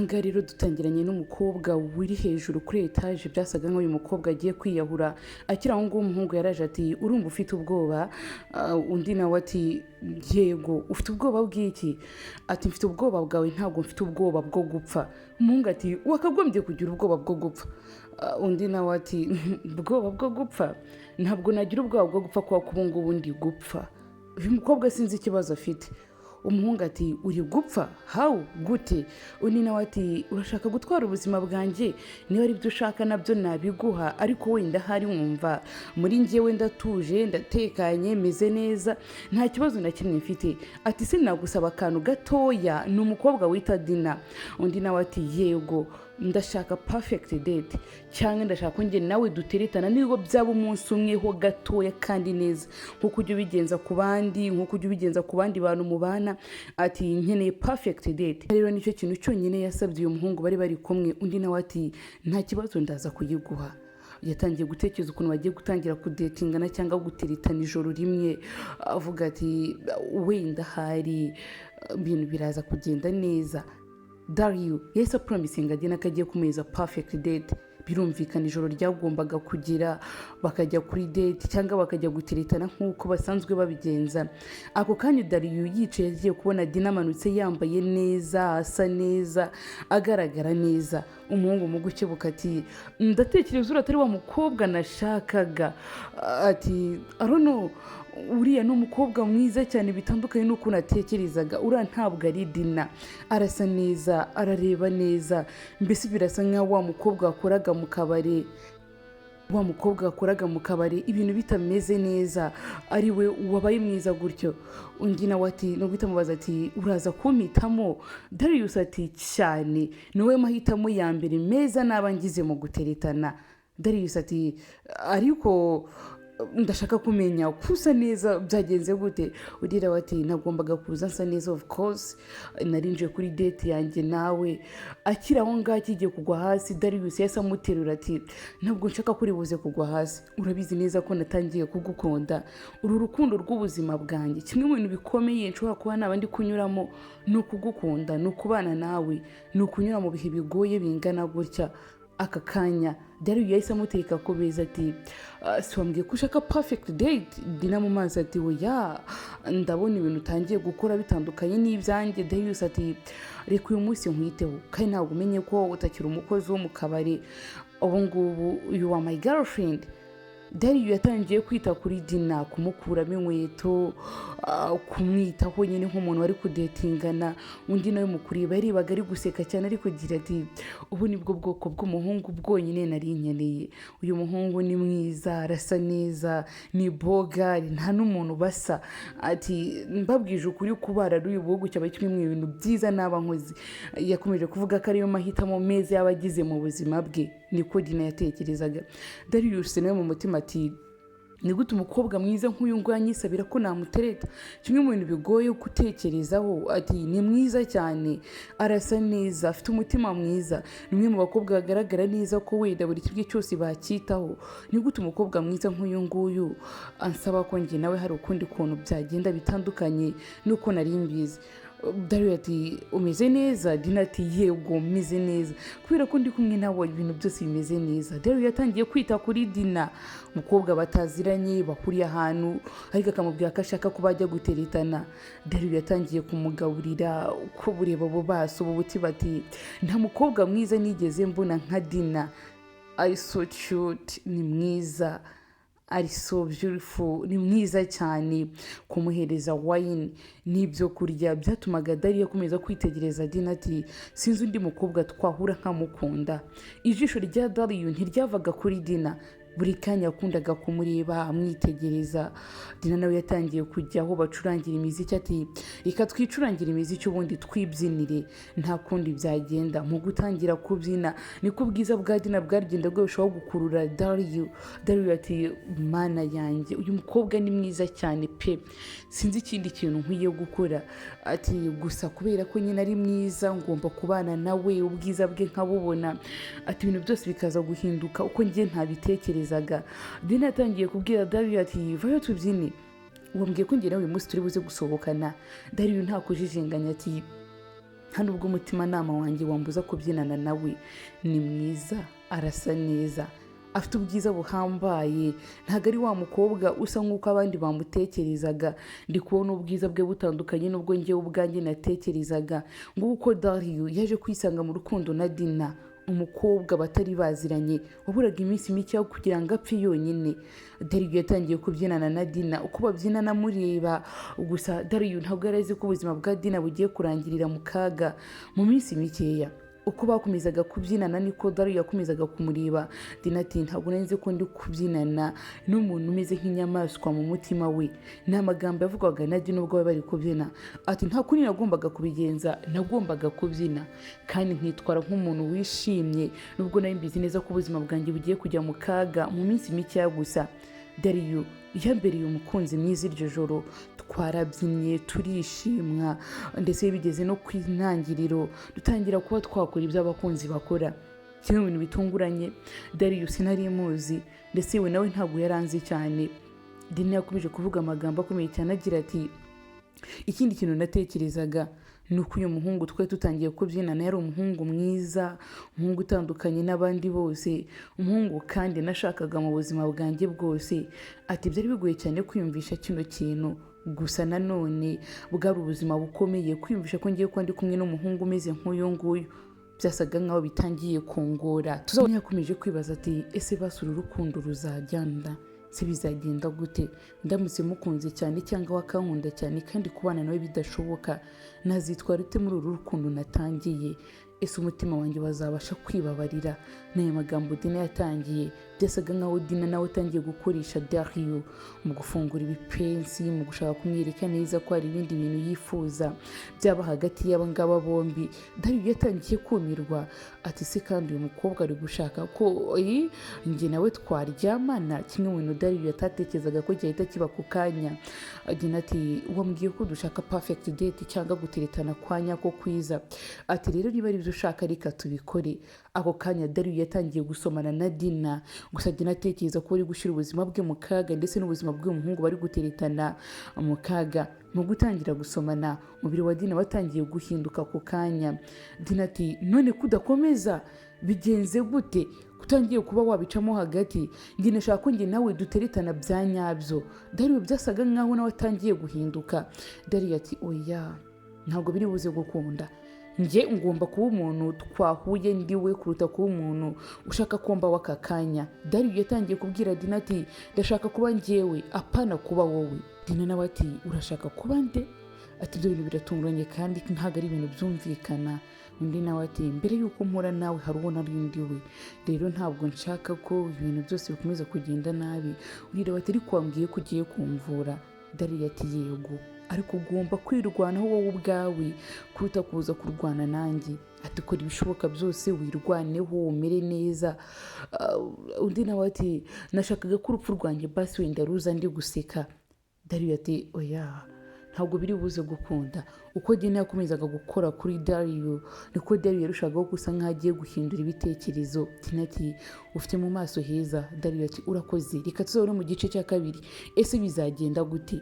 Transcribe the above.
ahangaha rero dutangiranye n'umukobwa wiri hejuru kuri etaje, byasaga nk'uyu mukobwa agiye kwiyahura. Akiri aho ngaho umuhungu yaraje ati urumva ufite ubwoba? Undi nawe ati yego. Ufite ubwoba bw'iki? Ati mfite ubwoba bwawe, ntabwo mfite ubwoba bwo gupfa. Umuhungu ati wakagombye kugira ubwoba bwo gupfa. Undi nawe ati ubwoba bwo gupfa? Ntabwo nagira ubwoba bwo gupfa kuko ubu ngubu ndi gupfa. Uyu mukobwa sinzi ikibazo afite. Umuhungu ati uri gupfa? How? Gute? Undi nawe ati urashaka gutwara ubuzima bwanjye? Niba ari byo ushaka nabyo nabiguha, ariko wenda hari wumva muri njyewe ndatuje, ndatekanye, meze neza, nta kibazo na kimwe mfite. Ati sinagusaba akantu gatoya? Ni umukobwa wita Dina. Undi nawe ati yego, ndashaka perfect date, cyangwa ndashaka ko njye nawe duteretana niba byaba umunsi umwe ho gatoya kandi neza, nkuko ujya ubigenza ku bandi, nkuko ujya ubigenza ku bandi bantu mubana. Ati nkeneye perfect date. Rero nicyo kintu cyonyine yasabye uyu muhungu bari kumwe. Undi nawe ati nta kibazo, ndaza kuyiguha. Yatangiye gutekereza ukuntu bagiye gutangira kudetingana cyangwa guteretana ijoro rimwe, avuga ati wenda hari ibintu biraza kugenda neza. Dario yahise promisinga Dina ko agiye kumuhereza perfect date. Birumvikana ijoro ryagombaga kugira, bakajya kuri date cyangwa bakajya guteretana nk'uko basanzwe babigenza. Ako kanya Dario yicaye agiye kubona Dina amanutse yambaye neza, asa neza, agaragara neza. Umuhungu mu gukebuka ati ndatekereza uratari wa mukobwa nashakaga. Ati arono uriya ni umukobwa mwiza cyane bitandukanye n'uko natekerezaga. Uriya ntabwo ari Dina, arasa neza, arareba neza, mbese birasa nka wa mukobwa wakoraga mu kabari, ibintu bitameze neza, ari we wabaye mwiza gutyo. Undi nawe ati no guhita mubaza ati uraza kumpitamo? Darius ati cyane, niwe mahitamo ya mbere meza naba ngize mu guteretana. Darius ati ariko ndashaka kumenya kusa neza byagenze gute? Udira wati nagombaga kuza nsa neza, of course narinje kuri date yanjye nawe. Akira aho ngaho kigiye kugwa hasi, Darius yasa amuterura ati ntabwo nshaka kuri buze kugwa hasi, urabizi neza ko natangiye kugukunda, uru rukundo rw'ubuzima bwanjye, kimwe mu bintu bikomeye nshobora kuba nabandi kunyuramo ni ukugukunda, ni ukubana nawe, ni ukunyura mu bihe bigoye bingana gutya. Aka kanya Dario yahise amuteka ko beza ati siwambwiye ko ushaka perfect date? Dina mu mazi ati oya, ndabona ibintu utangiye gukora bitandukanye n'ibyanjye. Darius ati reka uyu munsi nkwiteho, kandi ntabwo umenye ko utakiri umukozi wo mu kabari, ubu ngubu you are my girlfriend. Dario yatangiye kwita kuri Dina, kumukuramo inkweto, kumwitaho nyine nk'umuntu wari kudetingana. Undi nawe mukuriba yarebaga ari guseka cyane, ariko agira ati ubu ni bwo bwoko bw'umuhungu bwonyine nari nkeneye. Uyu muhungu ni mwiza, arasa neza, ni bogari, nta n'umuntu basa. Ati mbabwije ukuri kubara ari uyu buhugu cyaba kimwe mu bintu byiza naba nkoze. Yakomeje kuvuga ko ariyo mahitamo meza yabagize mu buzima bwe, niko Dina yatekerezaga. Darius nawe mu mutima ati ni gute umukobwa mwiza nk'uyu nguyu anyisabira ko namutereta? Kimwe mu bintu bigoye gutekerezaho. Ati ni mwiza cyane, arasa neza, afite umutima mwiza, ni umwe mu bakobwa bagaragara neza ko wenda buri kimwe cyose bacyitaho. Ni gute umukobwa mwiza nk'uyu nguyu ansaba ko njye nawe hari ukundi kuntu byagenda bitandukanye nuko nari mbizi? Dario ati umeze neza? Dina ati yego meze neza, kubera ko ndi kumwe nawe ibintu byose bimeze neza. Dario yatangiye kwita kuri Dina, umukobwa bataziranye, bakuriye ahantu, ariko akamubwira ko ashaka ko bajya guteretana. Dario yatangiye kumugaburira, uko bureba abo baso bubuti bati nta mukobwa mwiza nigeze mbona nka Dina, ari so cute, ni mwiza, ari so beautiful, ni mwiza cyane. Kumuhereza wine n'ibyo kurya byatumaga Dario akomeza kwitegereza Dina ati sinzi undi mukobwa twahura nkamukunda. Ijisho rya Dario ntiryavaga kuri Dina, buri kanya yakundaga kumureba amwitegereza. Dina nawe yatangiye kujya aho bacurangira imiziki ati reka twicurangira imiziki ubundi twibyinire, nta kundi byagenda. Mu gutangira kubyina niko ubwiza bwa Dina bwagenda bwarushaho gukurura Dario. Dario ati mana yanjye, uyu mukobwa ni mwiza cyane pe, sinzi ikindi kintu nkwiye gukora. Ati gusa kubera ko nyine ari mwiza ngomba kubana nawe, ubwiza bwe nkabubona. Ati ibintu byose bikaza guhinduka uko njye ntabitekerezaga. Dina yatangiye kubwira Dario ati vayo tubyine, wambwiye ko njye nawe uyu munsi turi buze gusohokana. Dario nta kujijinganya ati nta nubwo umutimanama wanjye wambuza kubyinana nawe. Ni mwiza, arasa neza, afite ubwiza buhambaye, ntabwo ari wa mukobwa usa nk'uko abandi bamutekerezaga. Ndi kubona ubwiza bwe butandukanye n'ubwo njyewe ubwanjye natekerezaga. Nguko Dario yaje kwisanga mu rukundo na Dina, umukobwa batari baziranye waburaga iminsi mike kugira ngo apfe yonyine. Dario yatangiye kubyinana na Dina, uko babyinana mureba. Gusa Dario ntabwo yari azi ko ubuzima bwa Dina bugiye kurangirira mu kaga mu minsi mikeya. Uko bakomezaga kubyinana niko Dario yakomezaga kumureba. Dina ati ntabwo nari nzi ko ndi kubyinana n'umuntu umeze nk'inyamaswa mu mutima we. Ni amagambo yavugwaga na Dina ubwo bari kubyina. Ati nta kundi nagombaga kubigenza, nagombaga kubyina kandi nkitwara nk'umuntu wishimye nubwo nari mbizi neza ko ubuzima bwanjye bugiye kujya mu kaga mu minsi mikeya gusa. Dario yambereye umukunzi mwiza iryo joro, twarabyinnye turishimwa ndetse bigeze no ku intangiriro dutangira kuba twakora ibyo abakunzi bakora. Kimwe mu bintu bitunguranye, Dario sinari muzi ndetse we nawe ntabwo yaranzi cyane. Dina yakomeje kuvuga amagambo akomeye cyane agira ati ikindi kintu natekerezaga ni uko uyu muhungu twari tutangiye kubyinana yari umuhungu mwiza, umuhungu utandukanye n'abandi bose, umuhungu kandi nashakaga mu buzima bwanjye bwose. Ati byari bigoye cyane kwiyumvisha kino kintu, gusa nanone bwari ubuzima bukomeye kwiyumvisha ko ngiye kuba ndi kumwe n'umuhungu umeze nk'uyu nguyu. Byasaga nk'aho bitangiye kongora. Tuzabona yakomeje kwibaza ati ese basura urukundo ruzajyana se bizagenda gute? Ndamutse mukunze cyane cyangwa wakankunda cyane kandi kubana nawe bidashoboka, nazitwara ute muri uru rukundo natangiye? Ese umutima wanjye wazabasha kwibabarira? N'aya magambo Dina yatangiye byasaga nkaho Dina nawe atangiye gukoresha Dario mu gufungura ibipensi, mu gushaka kumwereka neza ko hari ibindi bintu yifuza byaba hagati y'aba ngaba bombi. Dario yatangiye kumirwa. Ati se kandi uyu mukobwa ari gushaka ko njye nawe twaryamana? Kimwe mu bintu Dario yatatekerezaga ko cyahita kiba ku kanya. Dina ati wambwiye ko dushaka perfect date cyangwa guteretana kwa nyako kwiza. Ati rero niba ari byo ushaka reka tubikore. Ako kanya Dario yatangiye gusomana na Dina. Gusa Dina atekereza ko ari gushyira ubuzima bwe mu kaga ndetse n'ubuzima bw'umuhungu bari guteretana mu kaga. Mu gutangira gusomana umubiri wa Dina watangiye guhinduka ku kanya. Dina ati none kudakomeza bigenze gute? Kutangiye kuba wabicamo hagati, njye nashaka ko njye nawe duteretana bya nyabyo. Dario byasaga nkaho nawe atangiye guhinduka. Dario ati oya, ntabwo biri buze gukunda. Njye ngomba kuba umuntu twahuye ndiwe kuruta kuba umuntu ushaka kumba w'aka kanya. Dario yatangiye kubwira Dina ati ndashaka kuba njyewe apana kuba wowe. Dina nawe ati urashaka kuba nde? Ati ibyo bintu biratunguranye kandi ntabwo ari ibintu byumvikana. Undi nawe ati mbere yuko mpura nawe hari uwo nari ndiwe, rero ntabwo nshaka ko ibintu byose bikomeza kugenda nabi. Urira bati ariko wambwiye ko ugiye kumvura. Dario ati yego, ariko ugomba kwirwanaho wowe ubwawe kuruta kuza kurwana nanjye. Ati kora ibishoboka byose wirwaneho umere neza. Undi nawe ati nashakaga ko urupfu rwanjye basi wenda ruza ndi guseka. Dario ati oya, ntabwo biri buze gukunda. Uko Dina yakomezaga gukora kuri Dario niko Dario yarushagaho gusa nk'aho agiye guhindura ibitekerezo. Dina ati ufite mu maso heza. Dario ati urakoze, reka tuzabone mu gice cya kabiri ese bizagenda gute?